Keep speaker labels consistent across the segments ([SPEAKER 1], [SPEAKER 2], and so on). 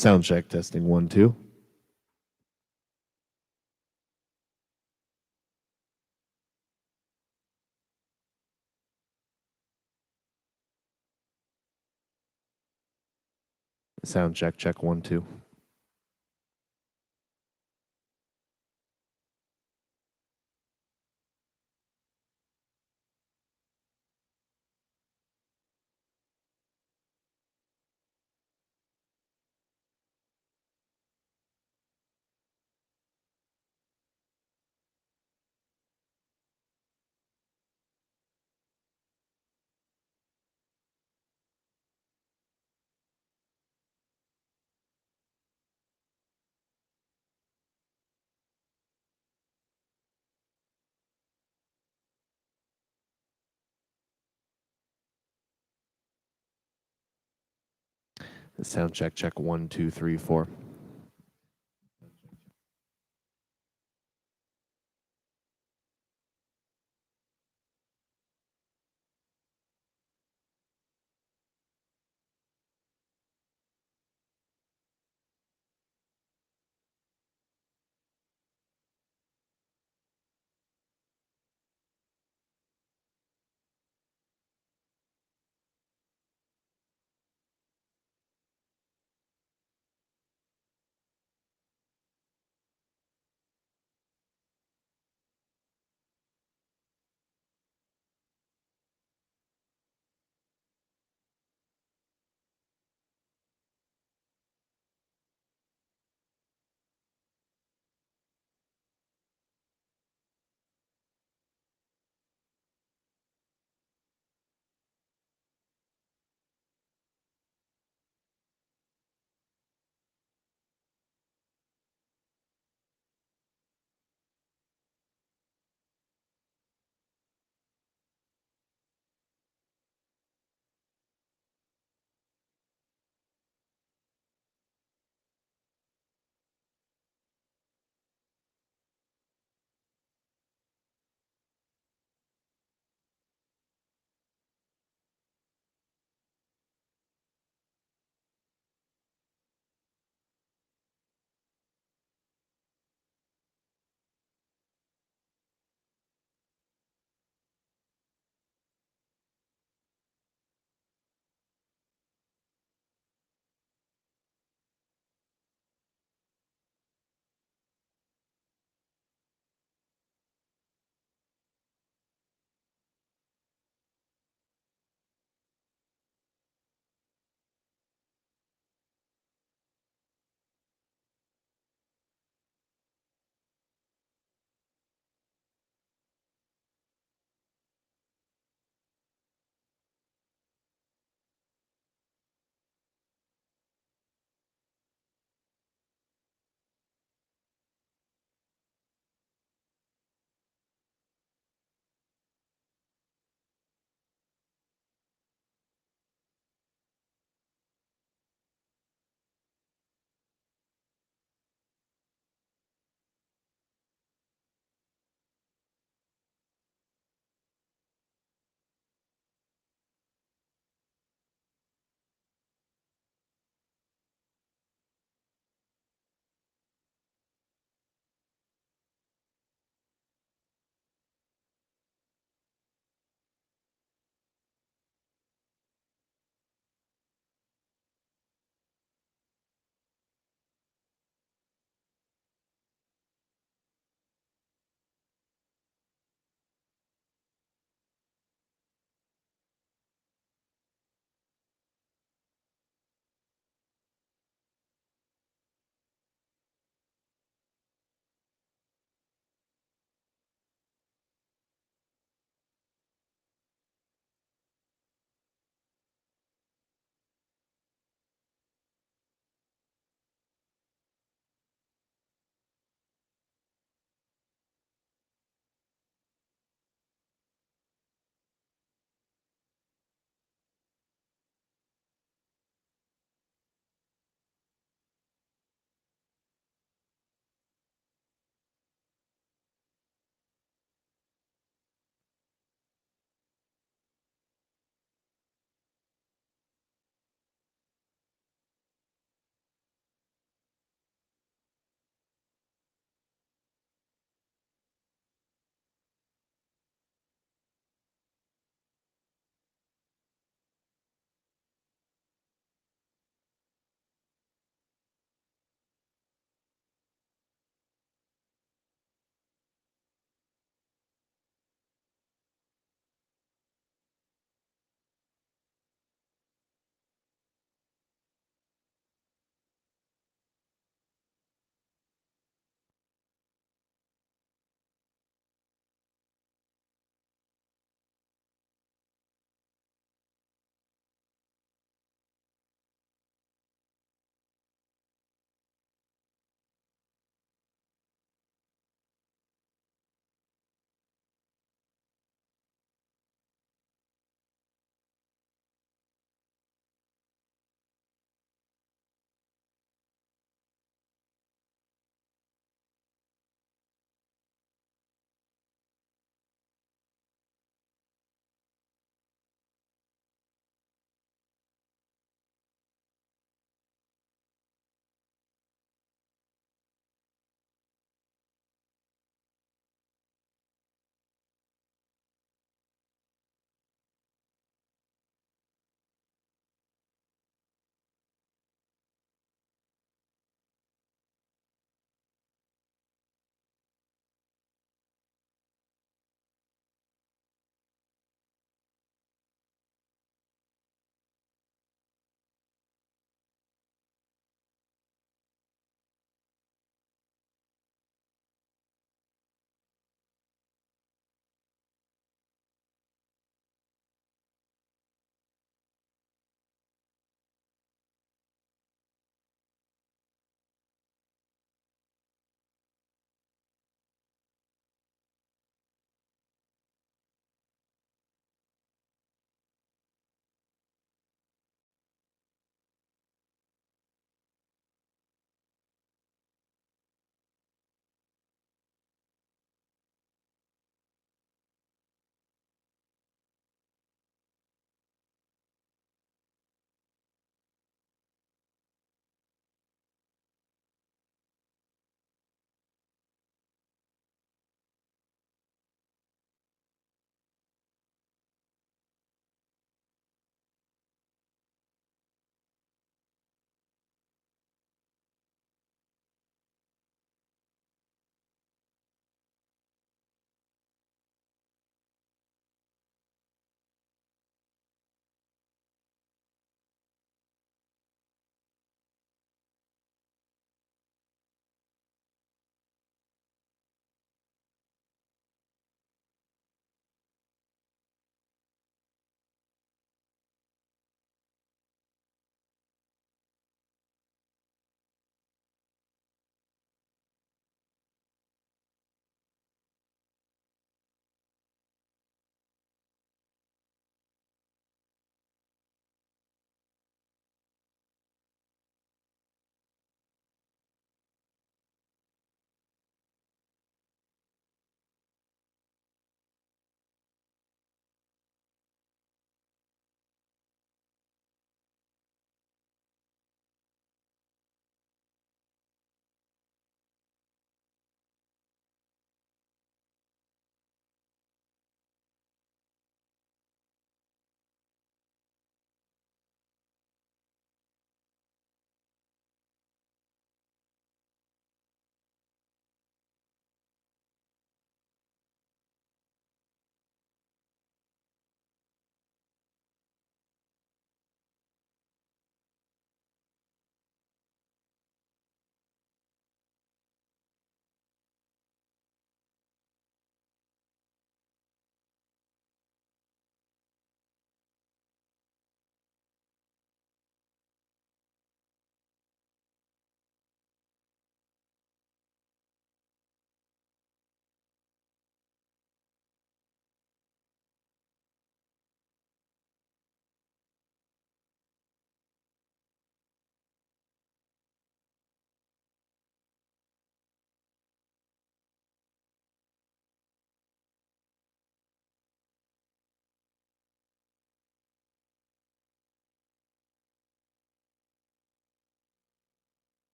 [SPEAKER 1] Sound check testing 1 2. Sound check 1 2. Sound check 1 2 3 4.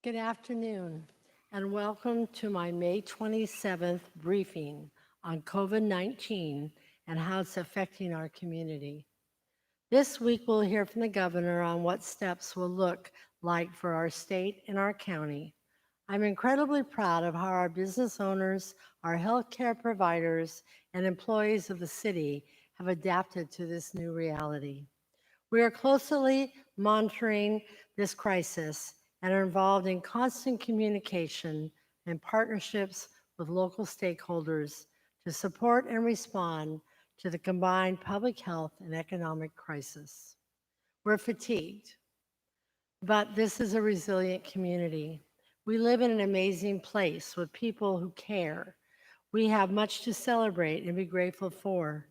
[SPEAKER 2] Good afternoon, and welcome to my May 27th briefing on COVID-19 and how it's affecting our community. This week, we'll hear from the governor on what steps will look like for our state and our county. I'm incredibly proud of how our business owners, our healthcare providers, and employees of the city have adapted to this new reality. We are closely monitoring this crisis and are involved in constant communication and partnerships with local stakeholders to support and respond to the combined public health and economic crisis. We're fatigued, but this is a resilient community. We live in an amazing place with people who care. We have much to celebrate and be grateful for.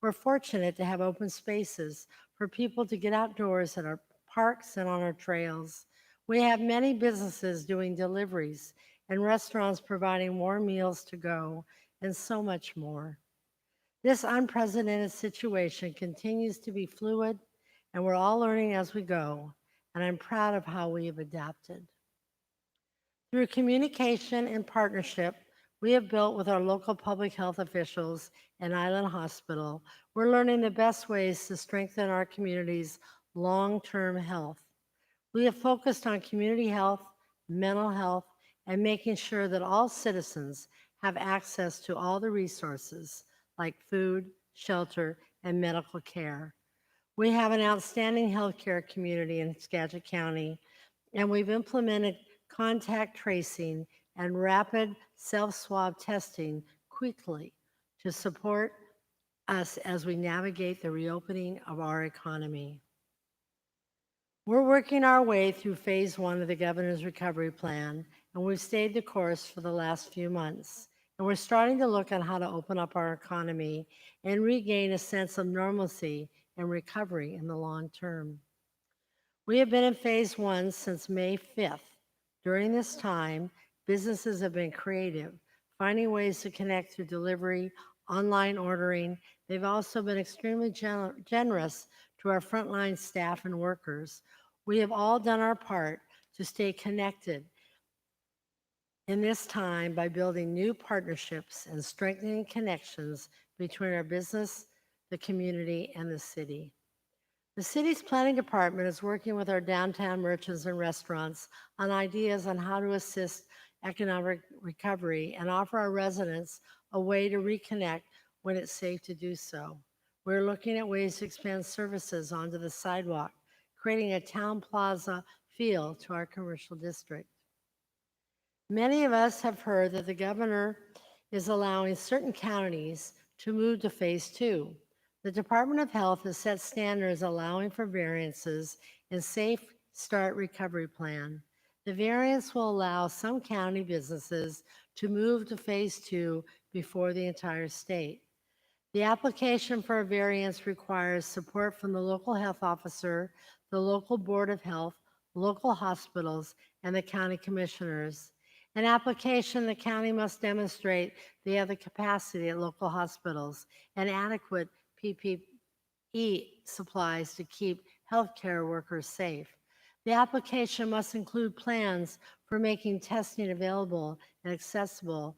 [SPEAKER 2] We're fortunate to have open spaces for people to get outdoors at our parks and on our trails. We have many businesses doing deliveries and restaurants providing warm meals to go, and so much more. This unprecedented situation continues to be fluid, and we're all learning as we go, and I'm proud of how we have adapted. Through communication and partnership we have built with our local public health officials and Island Hospital, we're learning the best ways to strengthen our community's long-term health. We have focused on community health, mental health, and making sure that all citizens have access to all the resources like food, shelter, and medical care. We have an outstanding healthcare community in Skagit County, and we've implemented contact tracing and rapid self-swab testing quickly to support us as we navigate the reopening of our economy. We're working our way through phase one of the governor's recovery plan, and we've stayed the course for the last few months. And we're starting to look at how to open up our economy and regain a sense of normalcy and recovery in the long term. We have been in phase one since May 5th. During this time, businesses have been creative, finding ways to connect through delivery, online ordering. They've also been extremely generous to our frontline staff and workers. We have all done our part to stay connected in this time by building new partnerships and strengthening connections between our business, the community, and the city. The city's planning department is working with our downtown merchants and restaurants on ideas on how to assist economic recovery and offer our residents a way to reconnect when it's safe to do so. We're looking at ways to expand services onto the sidewalk, creating a town plaza feel to our commercial district. Many of us have heard that the governor is allowing certain counties to move to phase two. The Department of Health has set standards allowing for variances in Safe Start Recovery Plan. The variance will allow some county businesses to move to phase two before the entire state. The application for a variance requires support from the local health officer, the local board of health, local hospitals, and the county commissioners. An application, the county must demonstrate they have the capacity at local hospitals and adequate PPE supplies to keep healthcare workers safe. The application must include plans for making testing available and accessible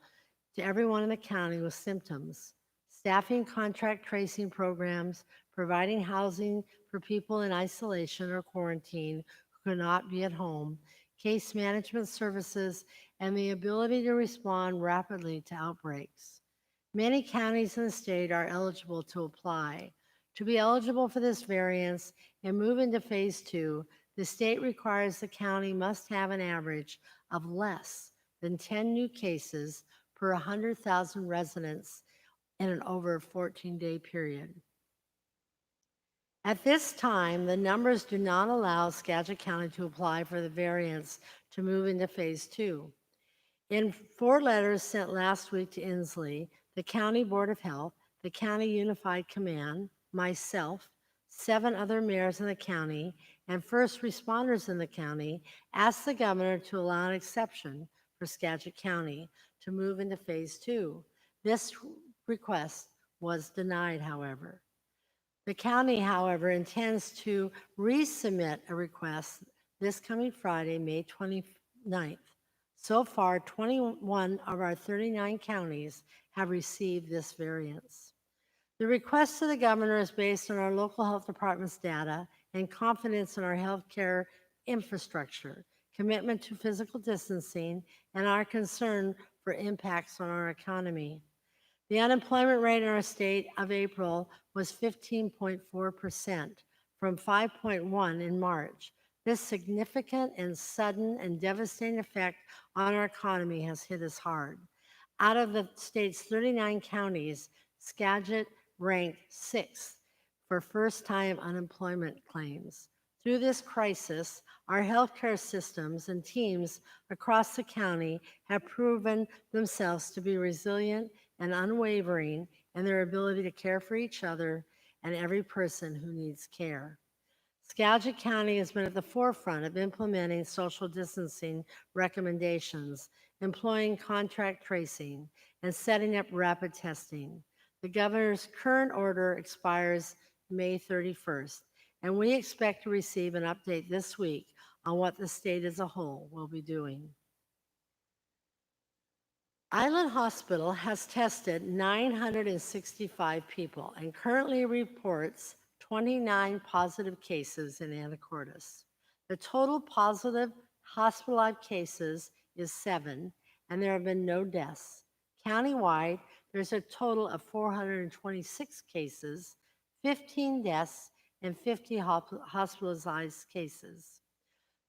[SPEAKER 2] to everyone in the county with symptoms, staffing contract tracing programs, providing housing for people in isolation or quarantine who cannot be at home, case management services, and the ability to respond rapidly to outbreaks. Many counties in the state are eligible to apply. To be eligible for this variance and move into phase two, the state requires the county must have an average of less than 10 new cases per 100,000 residents in an over 14-day period. At this time, the numbers do not allow Skagit County to apply for the variance to move into phase two. In 4 letters sent last week to Inslee, the County Board of Health, the County Unified Command, myself, 7 other mayors in the county, and first responders in the county asked the governor to allow an exception for Skagit County to move into phase two. This request was denied, however. The county, however, intends to resubmit a request this coming Friday, May 25th, 9th. So far, 21 of our 39 counties have received this variance. The request to the governor is based on our local health department's data and confidence in our healthcare infrastructure, commitment to physical distancing, and our concern for impacts on our economy. The unemployment rate in our state of April was 15.4% from 5.1 in March. This significant and sudden and devastating effect on our economy has hit us hard. Out of the state's 39 counties, Skagit ranked sixth for first-time unemployment claims. Through this crisis, our healthcare systems and teams across the county have proven themselves to be resilient and unwavering in their ability to care for each other and every person who needs care. Skagit County has been at the forefront of implementing social distancing recommendations, employing contact tracing, and setting up rapid testing. The governor's current order expires May 31st, and we expect to receive an update this week on what the state as a whole will be doing. Island Hospital has tested 965 people and currently reports 29 positive cases in Anacortes. The total positive hospitalized cases is 7, and there have been no deaths. Countywide, there's a total of 426 cases, 15 deaths, and 50 hospitalized cases.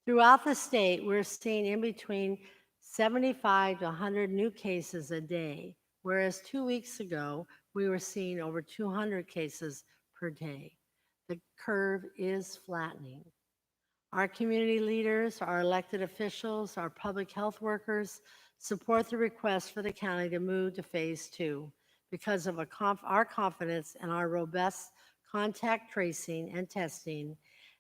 [SPEAKER 2] Throughout the state, we're seeing in between 75 to 100 new cases a day, whereas 2 weeks ago, we were seeing over 200 cases per day. The curve is flattening. Our community leaders, our elected officials, our public health workers support the request for the county to move to phase 2 because of our confidence in our robust contact tracing and testing.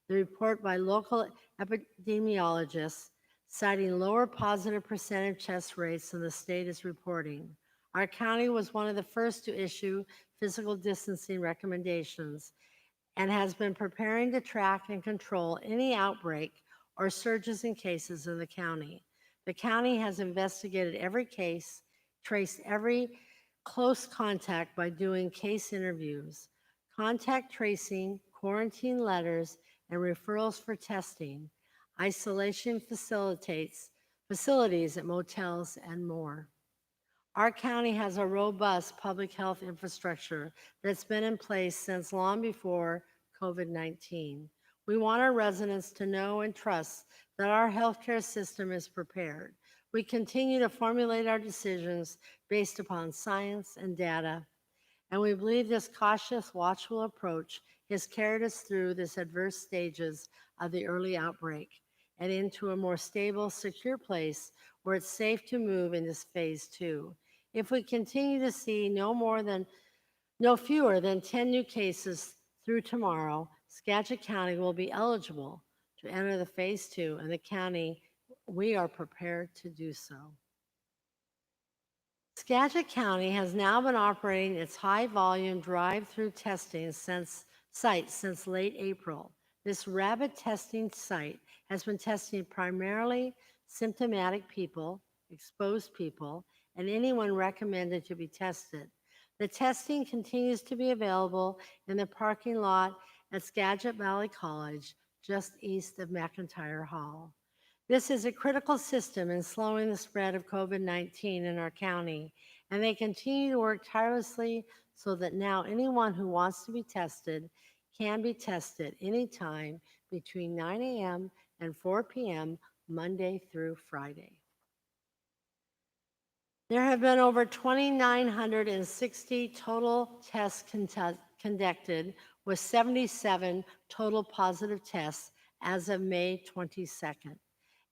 [SPEAKER 2] The report by local epidemiologists citing lower positive percentage test rates than the state is reporting. Our county was one of the first to issue physical distancing recommendations and has been preparing to track and control any outbreak or surges in cases in the county. The county has investigated every case, traced every close contact by doing case interviews, contact tracing, quarantine letters, and referrals for testing, isolation facilities at motels, and more. Our county has a robust public health infrastructure that's been in place since long before COVID-19. We want our residents to know and trust that our healthcare system is prepared. We continue to formulate our decisions based upon science and data, and we believe this cautious, watchful approach has carried us through this adverse stages of the early outbreak and into a more stable, secure place where it's safe to move into phase 2. If we continue to see no fewer than 10 new cases through tomorrow, Skagit County will be eligible to enter the phase 2, and the county, we are prepared to do so. Skagit County has now been operating its high-volume drive-through testing site since late April. This rapid testing site has been testing primarily symptomatic people, exposed people, and anyone recommended to be tested. The testing continues to be available in the parking lot at Skagit Valley College, just east of McIntyre Hall. This is a critical system in slowing the spread of COVID-19 in our county, and they continue to work tirelessly so that now anyone who wants to be tested can be tested anytime between 9 a.m. and 4 p.m. Monday through Friday. There have been over 2,960 total tests conducted, with 77 total positive tests as of May 22nd.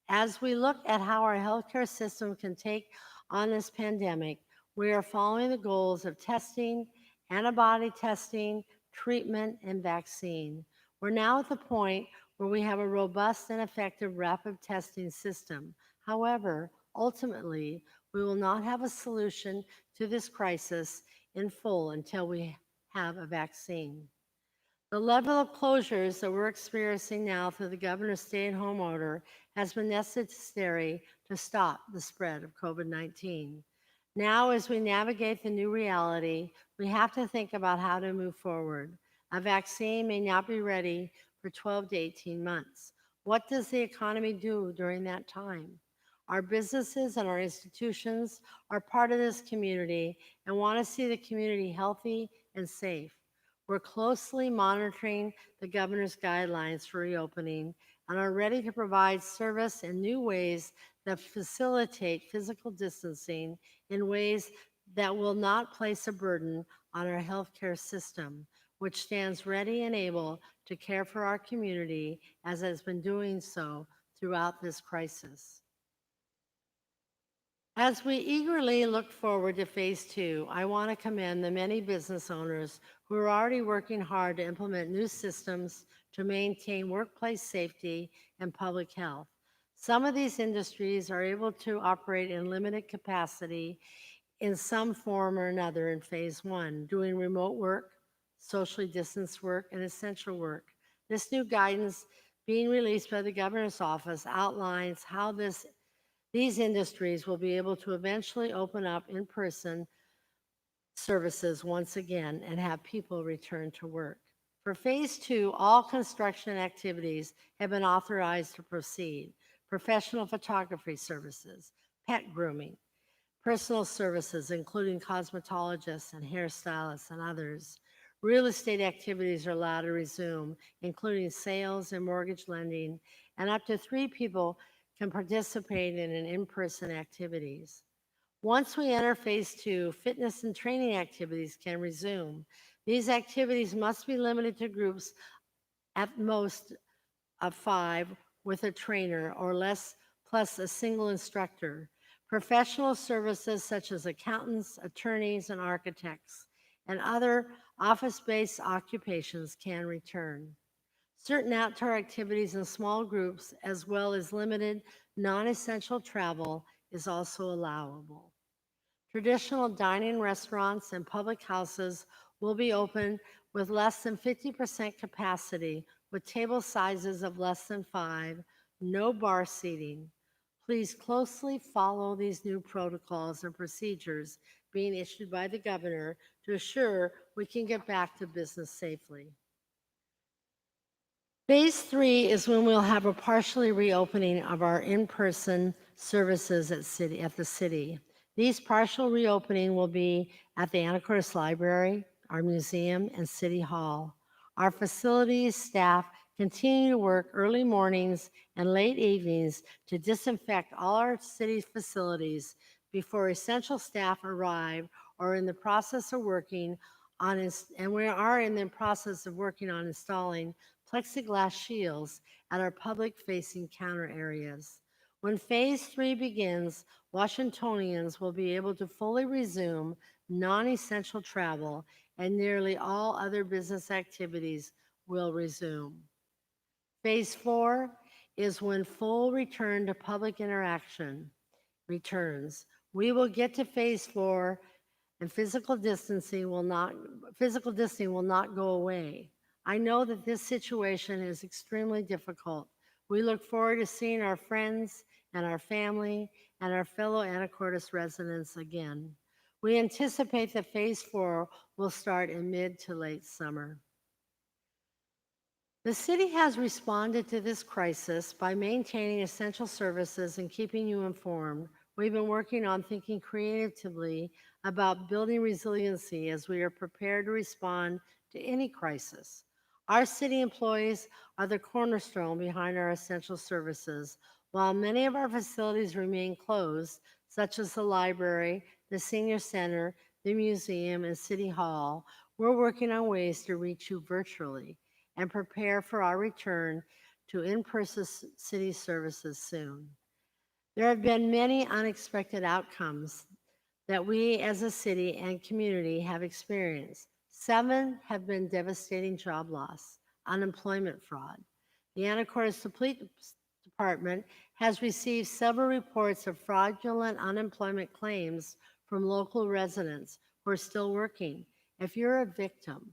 [SPEAKER 2] As we look at how our healthcare system can take on this pandemic, we are following the goals of testing, antibody testing, treatment, and vaccine. We're now at the point where we have a robust and effective rapid testing system. However, ultimately, we will not have a solution to this crisis in full until we have a vaccine. The level of closures that we're experiencing now through the governor's stay-at-home order has been necessary to stop the spread of COVID-19. Now, as we navigate the new reality, we have to think about how to move forward. A vaccine may not be ready for 12 to 18 months. What does the economy do during that time? Our businesses and our institutions are part of this community and want to see the community healthy and safe. We're closely monitoring the governor's guidelines for reopening and are ready to provide service in new ways that facilitate physical distancing in ways that will not place a burden on our healthcare system, which stands ready and able to care for our community as it has been doing so throughout this crisis. As we eagerly look forward to phase two, I want to commend the many business owners who are already working hard to implement new systems to maintain workplace safety and public health. Some of these industries are able to operate in limited capacity in some form or another in phase one, doing remote work, socially distanced work, and essential work. This new guidance being released by the governor's office outlines how these industries will be able to eventually open up in-person services once again and have people return to work. For phase two, all construction activities have been authorized to proceed. Professional photography services, pet grooming, personal services, including cosmetologists and hairstylists and others. Real estate activities are allowed to resume, including sales and mortgage lending, and up to 3 people can participate in an in-person activities. Once we enter phase two, fitness and training activities can resume. These activities must be limited to groups at most of 5 with a trainer or less plus a single instructor. Professional services such as accountants, attorneys, and architects, and other office-based occupations can return. Certain outdoor activities in small groups, as well as limited non-essential travel, is also allowable. Traditional dining restaurants and public houses will be open with less than 50% capacity, with table sizes of less than 5, no bar seating. Please closely follow these new protocols and procedures being issued by the governor to assure we can get back to business safely. Phase three is when we'll have a partially reopening of our in-person services at the city. These partial reopening will be at the Anacortes Library, our museum, and City Hall. Our facilities staff continue to work early mornings and late evenings to disinfect all our city facilities before essential staff arrive or in the process of working on, and we are in the process of working on installing plexiglass shields at our public-facing counter areas. When phase three begins, Washingtonians will be able to fully resume non-essential travel and nearly all other business activities will resume. Phase four is when full return to public interaction returns. We will get to phase four and physical distancing will not go away. I know that this situation is extremely difficult. We look forward to seeing our friends and our family and our fellow Anacortes residents again. We anticipate that phase four will start in mid to late summer. The city has responded to this crisis by maintaining essential services and keeping you informed. We've been working on thinking creatively about building resiliency as we are prepared to respond to any crisis. Our city employees are the cornerstone behind our essential services. While many of our facilities remain closed, such as the library, the senior center, the museum, and City Hall, we're working on ways to reach you virtually and prepare for our return to in-person city services soon. There have been many unexpected outcomes that we as a city and community have experienced. 7 have been devastating job loss, unemployment fraud. The Anacortes Police Department has received several reports of fraudulent unemployment claims from local residents who are still working. If you're a victim,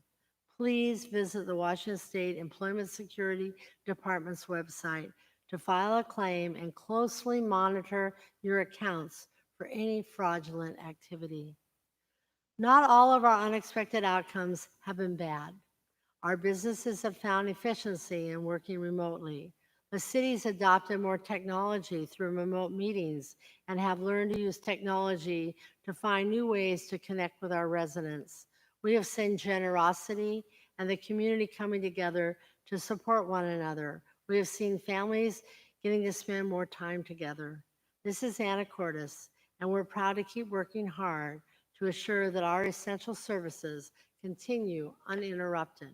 [SPEAKER 2] please visit the Washington State Employment Security Department's website to file a claim and closely monitor your accounts for any fraudulent activity. Not all of our unexpected outcomes have been bad. Our businesses have found efficiency in working remotely. The city's adopted more technology through remote meetings and have learned to use technology to find new ways to connect with our residents. We have seen generosity and the community coming together to support one another. We have seen families getting to spend more time together. This is Anacortes, and we're proud to keep working hard to assure that our essential services continue uninterrupted.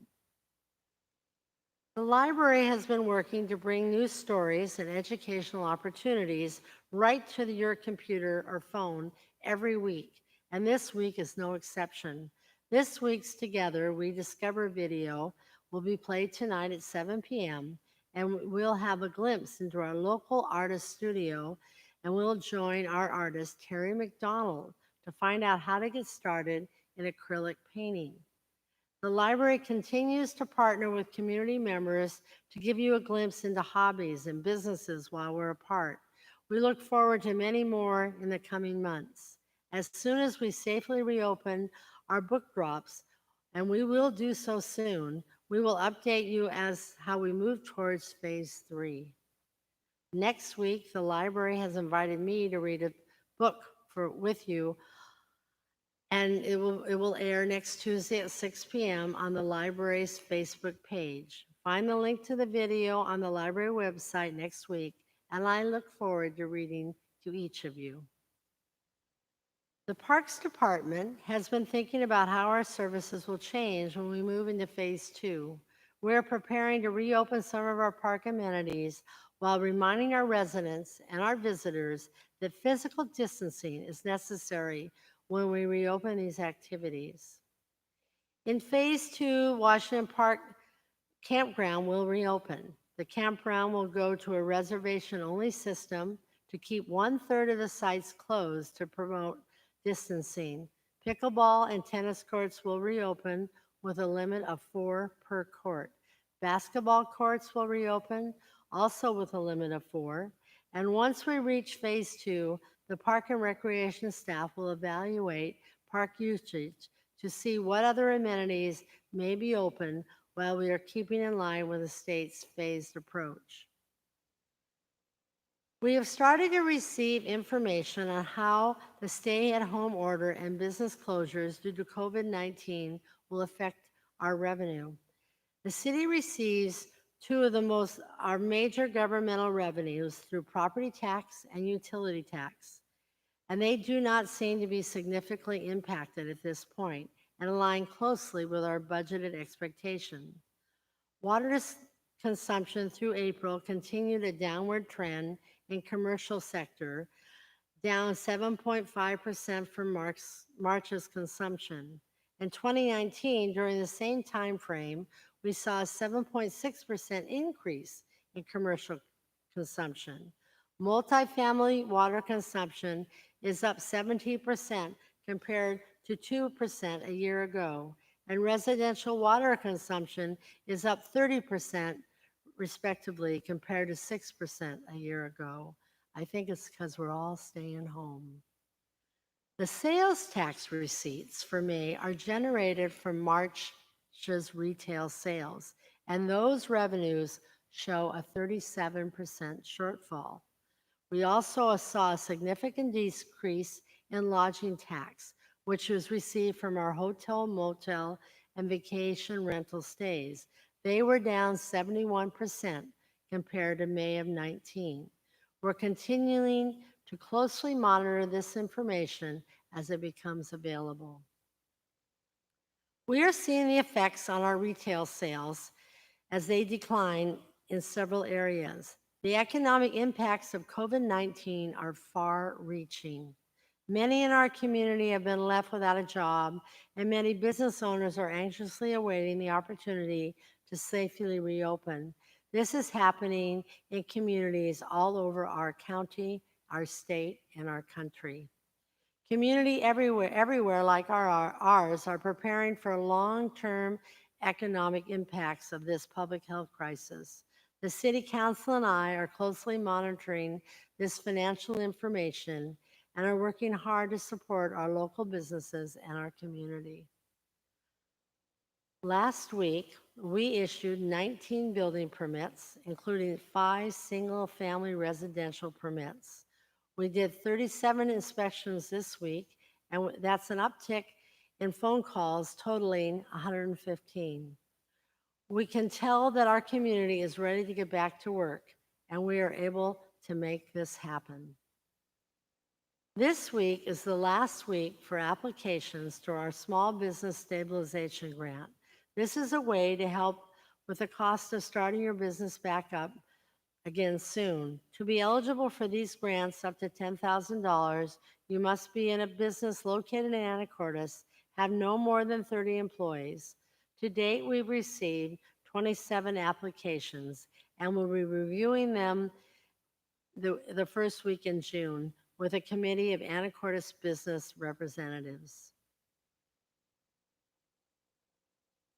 [SPEAKER 2] The library has been working to bring news stories and educational opportunities right to your computer or phone every week, and this week is no exception. This week's Together We Discover video will be played tonight at 7 p.m., and we'll have a glimpse into our local artist studio, and we'll join our artist, Terry McDonald, to find out how to get started in acrylic painting. The library continues to partner with community members to give you a glimpse into hobbies and businesses while we're apart. We look forward to many more in the coming months. As soon as we safely reopen our book drops, and we will do so soon, we will update you as how we move towards phase 3. Next week, the library has invited me to read a book with you, and it will air next Tuesday at 6 p.m. on the library's Facebook page. Find the link to the video on the library website next week, and I look forward to reading to each of you. The Parks Department has been thinking about how our services will change when we move into phase 2. We're preparing to reopen some of our park amenities while reminding our residents and our visitors that physical distancing is necessary when we reopen these activities. In phase 2, Washington Park Campground will reopen. The campground will go to a reservation-only system to keep 1/3 of the sites closed to promote distancing. Pickleball and tennis courts will reopen with a limit of 4 per court. Basketball courts will reopen, also with a limit of 4. And once we reach phase 2, the Park and Recreation staff will evaluate park usage to see what other amenities may be open while we are keeping in line with the state's phased approach. We have started to receive information on how the stay-at-home order and business closures due to COVID-19 will affect our revenue. The city receives two of our major governmental revenues through property tax and utility tax, and they do not seem to be significantly impacted at this point and align closely with our budgeted expectation. Water consumption through April continued a downward trend in commercial sector, down 7.5% from March's consumption. In 2019, during the same time frame, we saw a 7.6% increase in commercial consumption. Multifamily water consumption is up 17% compared to 2% a year ago, and residential water consumption is up 30% respectively compared to 6% a year ago. I think it's because we're all staying home. The sales tax receipts for May are generated from March's retail sales, and those revenues show a 37% shortfall. We also saw a significant decrease in lodging tax, which was received from our hotel, motel, and vacation rental stays. They were down 71% compared to May of 19. We're continuing to closely monitor this information as it becomes available. We are seeing the effects on our retail sales as they decline in several areas. The economic impacts of COVID-19 are far-reaching. Many in our community have been left without a job, and many business owners are anxiously awaiting the opportunity to safely reopen. This is happening in communities all over our county, our state, and our country. Community everywhere like ours are preparing for long-term economic impacts of this public health crisis. The City Council and I are closely monitoring this financial information and are working hard to support our local businesses and our community. Last week, we issued 19 building permits, including 5 single-family residential permits. We did 37 inspections this week, and that's an uptick in phone calls totaling 115. We can tell that our community is ready to get back to work, and we are able to make this happen. This week is the last week for applications to our Small Business Stabilization Grant. This is a way to help with the cost of starting your business back up again soon. To be eligible for these grants up to $10,000, you must be in a business located in Anacortes, have no more than 30 employees. To date, we've received 27 applications and we'll be reviewing them the first week in June with a committee of Anacortes business representatives.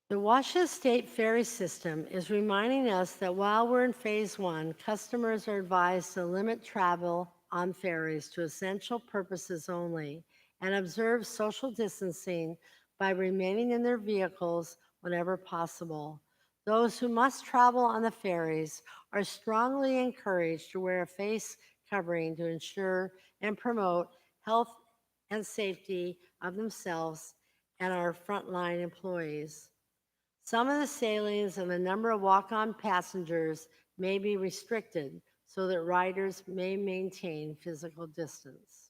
[SPEAKER 2] The Washington State ferry system is reminding us that while we're in phase 1, customers are advised to limit travel on ferries to essential purposes only and observe social distancing by remaining in their vehicles whenever possible. Those who must travel on the ferries are strongly encouraged to wear a face covering to ensure and promote health and safety of themselves and our frontline employees. Some of the sailings and the number of walk-on passengers may be restricted so that riders may maintain physical distance.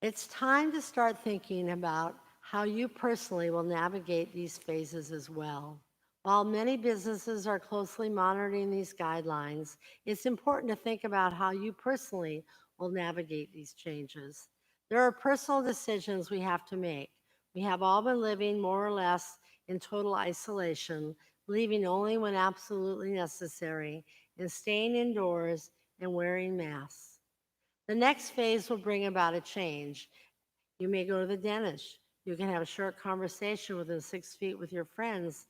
[SPEAKER 2] It's time to start thinking about how you personally will navigate these phases as well. While many businesses are closely monitoring these guidelines, it's important to think about how you personally will navigate these changes. There are personal decisions we have to make. We have all been living more or less in total isolation, leaving only when absolutely necessary, and staying indoors and wearing masks. The next phase will bring about a change. You may go to the dentist. You can have a short conversation within 6 feet with your friends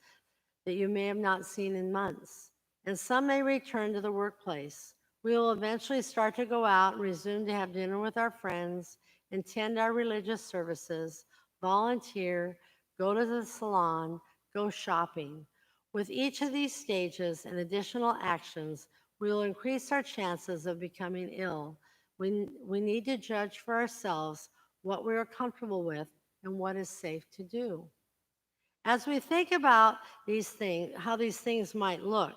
[SPEAKER 2] that you may have not seen in months. And some may return to the workplace. We will eventually start to go out and resume to have dinner with our friends, attend our religious services, volunteer, go to the salon, go shopping. With each of these stages and additional actions, we will increase our chances of becoming ill. We need to judge for ourselves what we are comfortable with and what is safe to do. As we think about these things, how these things might look,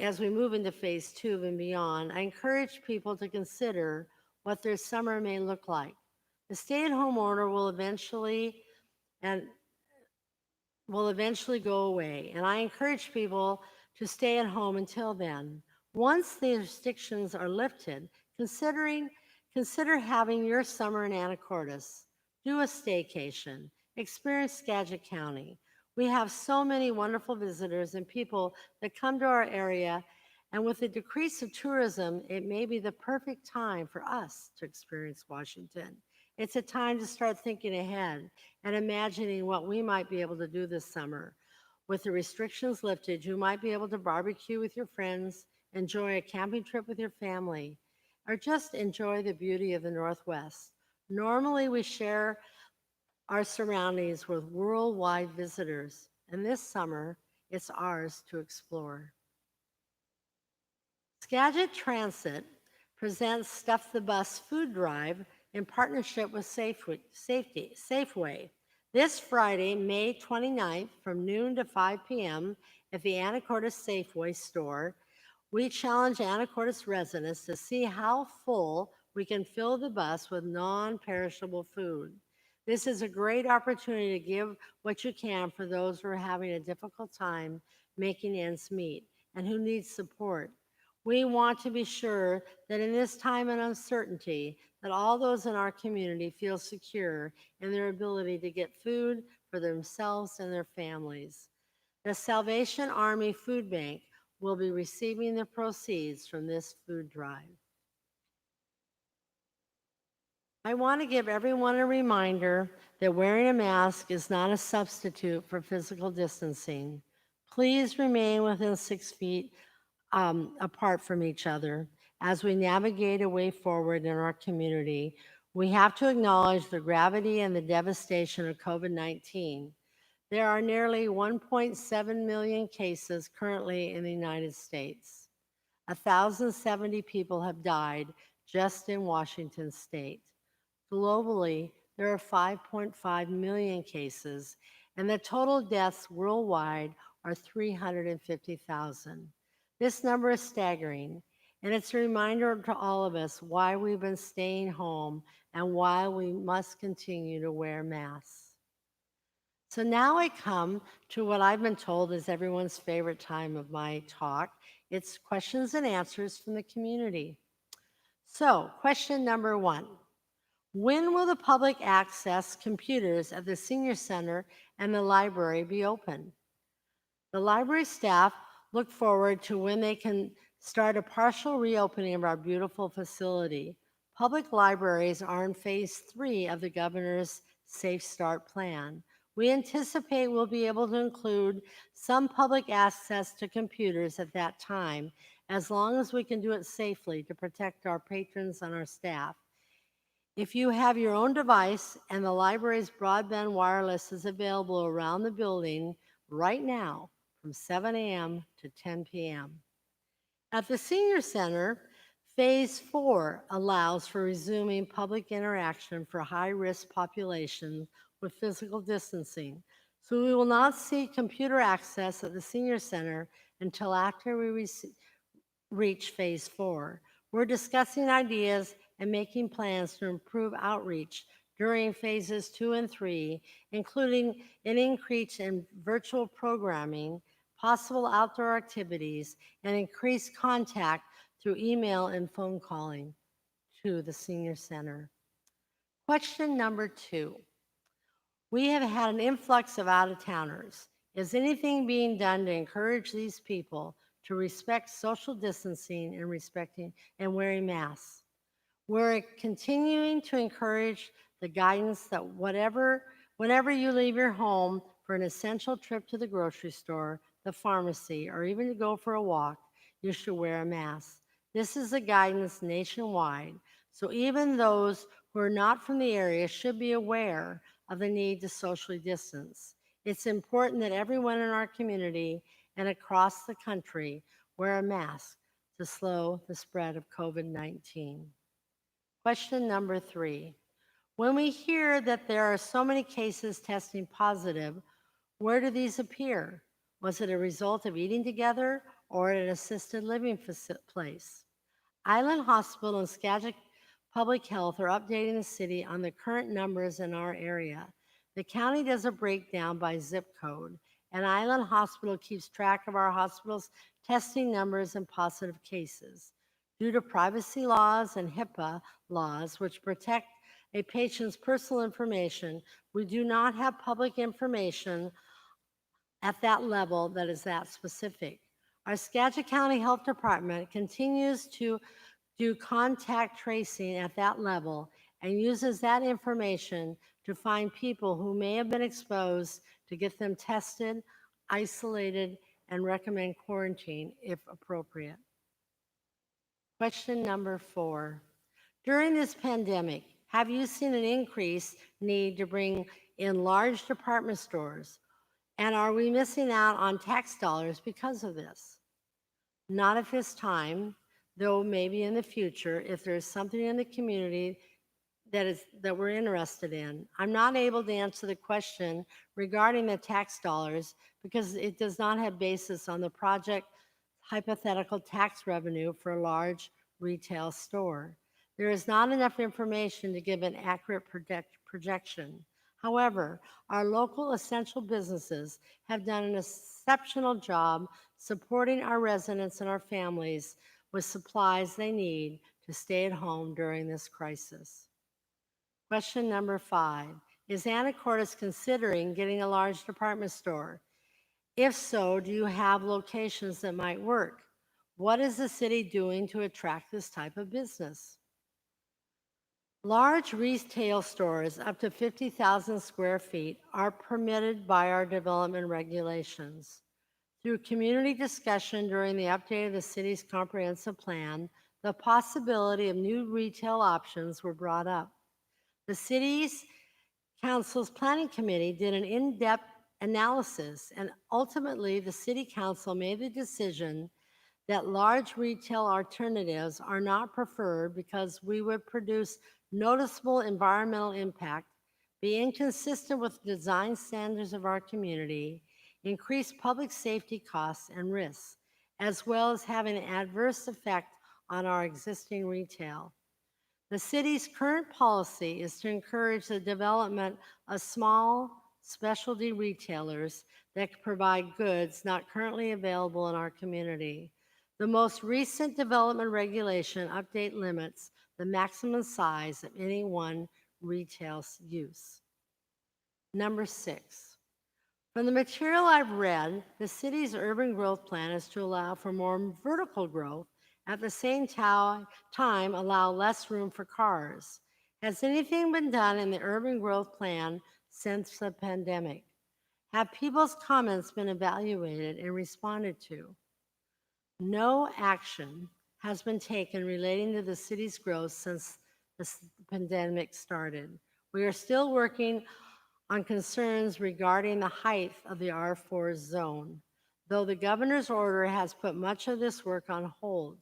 [SPEAKER 2] as we move into phase 2 and beyond, I encourage people to consider what their summer may look like. The stay-at-home order will eventually go away, and I encourage people to stay at home until then. Once the restrictions are lifted, consider having your summer in Anacortes. Do a staycation. Experience Skagit County. We have so many wonderful visitors and people that come to our area, and with the decrease of tourism, it may be the perfect time for us to experience Washington. It's a time to start thinking ahead and imagining what we might be able to do this summer. With the restrictions lifted, you might be able to barbecue with your friends, enjoy a camping trip with your family, or just enjoy the beauty of the Northwest. Normally, we share our surroundings with worldwide visitors, and this summer, it's ours to explore. Skagit Transit presents Stuff the Bus food drive in partnership with Safeway. This Friday, May 29th, from noon to 5 p.m. at the Anacortes Safeway store, we challenge Anacortes residents to see how full we can fill the bus with non-perishable food. This is a great opportunity to give what you can for those who are having a difficult time making ends meet and who need support. We want to be sure that in this time of uncertainty, that all those in our community feel secure in their ability to get food for themselves and their families. The Salvation Army Food Bank will be receiving the proceeds from this food drive. I want to give everyone a reminder that wearing a mask is not a substitute for physical distancing. Please remain within 6 feet apart from each other. As we navigate a way forward in our community, we have to acknowledge the gravity and the devastation of COVID-19. There are nearly 1.7 million cases currently in the United States. 1,070 people have died just in Washington state. Globally, there are 5.5 million cases, and the total deaths worldwide are 350,000. This number is staggering, and it's a reminder to all of us why we've been staying home and why we must continue to wear masks. So now I come to what I've been told is everyone's favorite time of my talk. It's questions and answers from the community. So, question number 1. When will the public access computers at the senior center and the library be open? The library staff look forward to when they can start a partial reopening of our beautiful facility. Public libraries are in phase 3 of the governor's Safe Start plan. We anticipate we'll be able to include some public access to computers at that time, as long as we can do it safely to protect our patrons and our staff. If you have your own device and the library's broadband wireless is available around the building right now from 7 a.m. to 10 p.m. At the Senior Center, Phase 4 allows for resuming public interaction for high-risk populations with physical distancing. So we will not see computer access at the Senior Center until after we reach Phase 4. We're discussing ideas and making plans to improve outreach during Phases 2 and 3, including an increase in virtual programming, possible outdoor activities, and increased contact through email and phone calling to the Senior Center. Question number 2. We have had an influx of out-of-towners. Is anything being done to encourage these people to respect social distancing and wearing masks? We're continuing to encourage the guidance that whenever you leave your home for an essential trip to the grocery store, the pharmacy, or even to go for a walk, you should wear a mask. This is a guidance nationwide, so even those who are not from the area should be aware of the need to socially distance. It's important that everyone in our community and across the country wear a mask to slow the spread of COVID-19. Question number 3. When we hear that there are so many cases testing positive, where do these appear? Was it a result of eating together or at an assisted living place? Island Hospital and Skagit Public Health are updating the city on the current numbers in our area. The county does a breakdown by zip code, and Island Hospital keeps track of our hospital's testing numbers and positive cases. Due to privacy laws and HIPAA laws, which protect a patient's personal information, we do not have public information at that level that is that specific. Our Skagit County Health Department continues to do contact tracing at that level and uses that information to find people who may have been exposed to get them tested, isolated, and recommend quarantine if appropriate. Question number 4. During this pandemic, have you seen an increased need to bring in large department stores? And are we missing out on tax dollars because of this? Not at this time, though maybe in the future if there's something in the community that we're interested in. I'm not able to answer the question regarding the tax dollars because it does not have basis on the project hypothetical tax revenue for a large retail store. There is not enough information to give an accurate projection. However, our local essential businesses have done an exceptional job supporting our residents and our families with supplies they need to stay at home during this crisis. Question number 5. Is Anacortes considering getting a large department store? If so, do you have locations that might work? What is the city doing to attract this type of business? Large retail stores up to 50,000 square feet are permitted by our development regulations. Through community discussion during the update of the city's comprehensive plan, the possibility of new retail options were brought up. The city's council's planning committee did an in-depth analysis, and ultimately the city council made the decision that large retail alternatives are not preferred because we would produce noticeable environmental impact, be inconsistent with the design standards of our community, increase public safety costs and risks, as well as having an adverse effect on our existing retail. The city's current policy is to encourage the development of small specialty retailers that can provide goods not currently available in our community. The most recent development regulation update limits the maximum size of any one retail use. Number 6. From the material I've read, the city's urban growth plan is to allow for more vertical growth, at the same time allow less room for cars. Has anything been done in the urban growth plan since the pandemic? Have people's comments been evaluated and responded to? No action has been taken relating to the city's growth since the pandemic started. We are still working on concerns regarding the height of the R4 zone, though the governor's order has put much of this work on hold.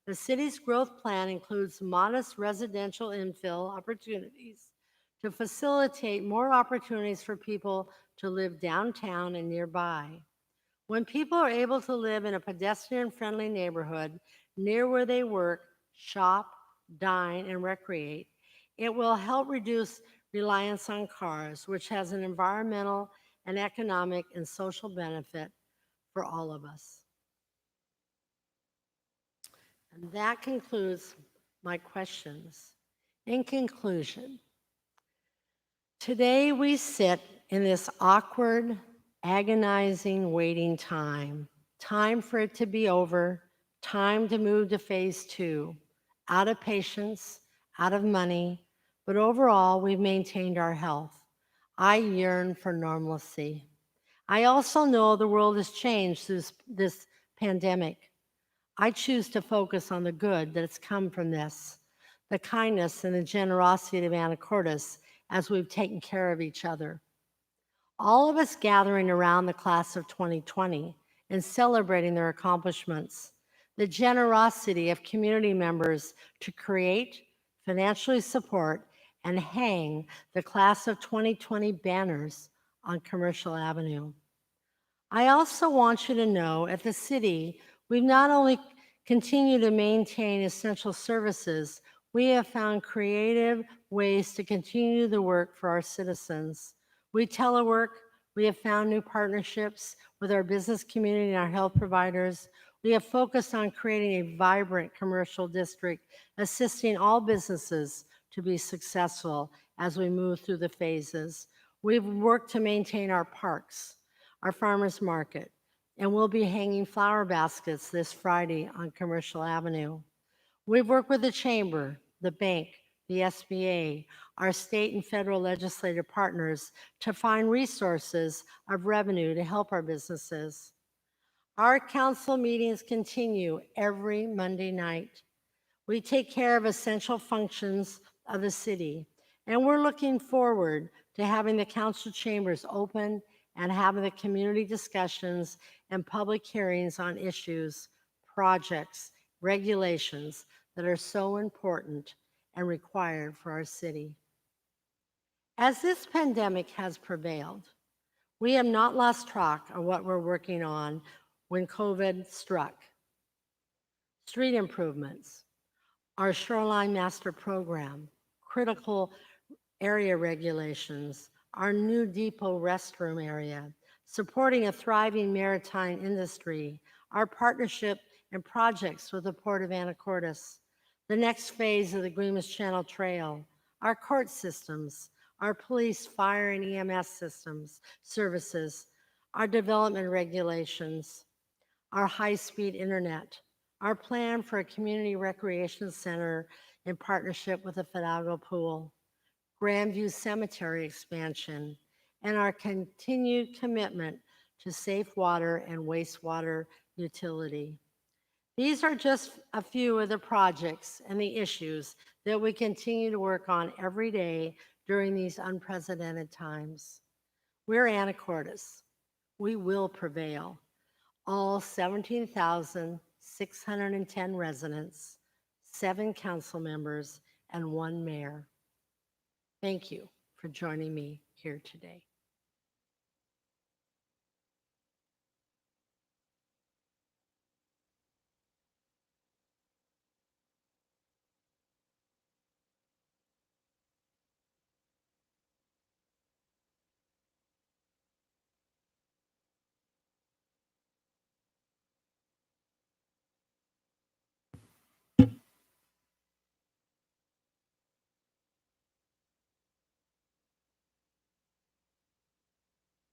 [SPEAKER 2] The city's growth plan includes modest residential infill opportunities to facilitate more opportunities for people to live downtown and nearby. When people are able to live in a pedestrian-friendly neighborhood near where they work, shop, dine, and recreate, it will help reduce reliance on cars, which has an environmental and economic and social benefit for all of us. And that concludes my questions. In conclusion, today we sit in this awkward, agonizing waiting time for it to be over, time to move to phase 2, out of patience, out of money, but overall, we've maintained our health. I yearn for normalcy. I also know the world has changed through this pandemic. I choose to focus on the good that has come from this, the kindness and the generosity of Anacortes as we've taken care of each other. All of us gathering around the class of 2020 and celebrating their accomplishments, the generosity of community members to create, financially support, and hang the class of 2020 banners on Commercial Avenue. I also want you to know at the city, we've not only continued to maintain essential services, we have found creative ways to continue the work for our citizens. We telework, we have found new partnerships with our business community and our health providers. We have focused on creating a vibrant commercial district, assisting all businesses to be successful as we move through the phases. We've worked to maintain our parks, our farmers market, and we'll be hanging flower baskets this Friday on Commercial Avenue. We've worked with the Chamber, the bank, the SBA, our state and federal legislative partners to find resources of revenue to help our businesses. Our council meetings continue every Monday night. We take care of essential functions of the city, and we're looking forward to having the council chambers open and having the community discussions and public hearings on issues, projects, regulations that are so important and required for our city. As this pandemic has prevailed, we have not lost track of what we're working on when COVID struck. Street improvements, our shoreline master program, critical area regulations, our new depot restroom area, supporting a thriving maritime industry, our partnership and projects with the Port of Anacortes, the next phase of the Agreements Channel Trail, our court systems, our police, fire, and EMS systems, services, our development regulations, our high-speed internet, our plan for a community recreation center in partnership with the Fidalgo Pool, Grandview Cemetery expansion, and our continued commitment to safe water and wastewater utility. These are just a few of the projects and the issues that we continue to work on every day during these unprecedented times. We're Anacortes. We will prevail. All 17,610 residents, 7 council members, and 1 mayor. Thank you for joining me here today.